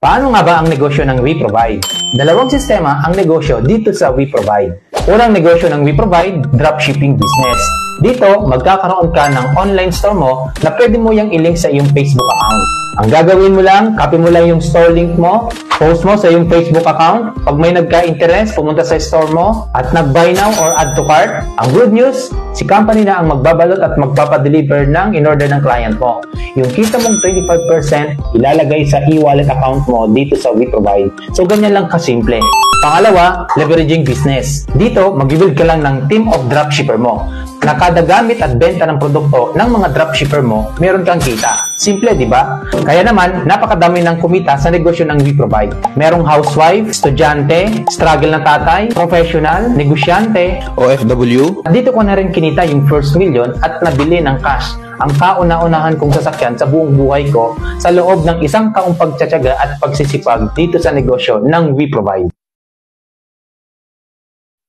Paano nga ba ang negosyo ng WeProvide? Dalawang sistema ang negosyo dito sa WeProvide. Unang negosyo ng WeProvide, dropshipping business. Dito, magkakaroon ka ng online store mo na pwede mo yung i-link sa iyong Facebook account. Ang gagawin mo lang, copy mo lang yung store link mo, post mo sa iyong Facebook account. Pag may nagka-interest, pumunta sa store mo at nag-buy now or add to cart. Ang good news, si company na ang magbabalot at magpapadeliver ng in-order ng client mo. Yung kita mong 25% ilalagay sa e-wallet account mo dito sa WeProvide. So, ganyan lang kasimple. Pangalawa, leveraging business. Dito, mag-build ka lang ng team of dropshipper mo. Na kada gamit at benta ng produkto ng mga dropshipper mo, meron kang kita. Simple, di ba? Kaya naman, napakadami ng kumita sa negosyo ng WeProvide. Merong housewife, estudyante, struggle ng tatay, professional, negosyante, OFW. dito ko na rin kinita yung first million at nabili ng cash ang kauna-unahan kong sasakyan sa buong buhay ko sa loob ng isang taong pagtsatsaga at pagsisipag dito sa negosyo ng WeProvide.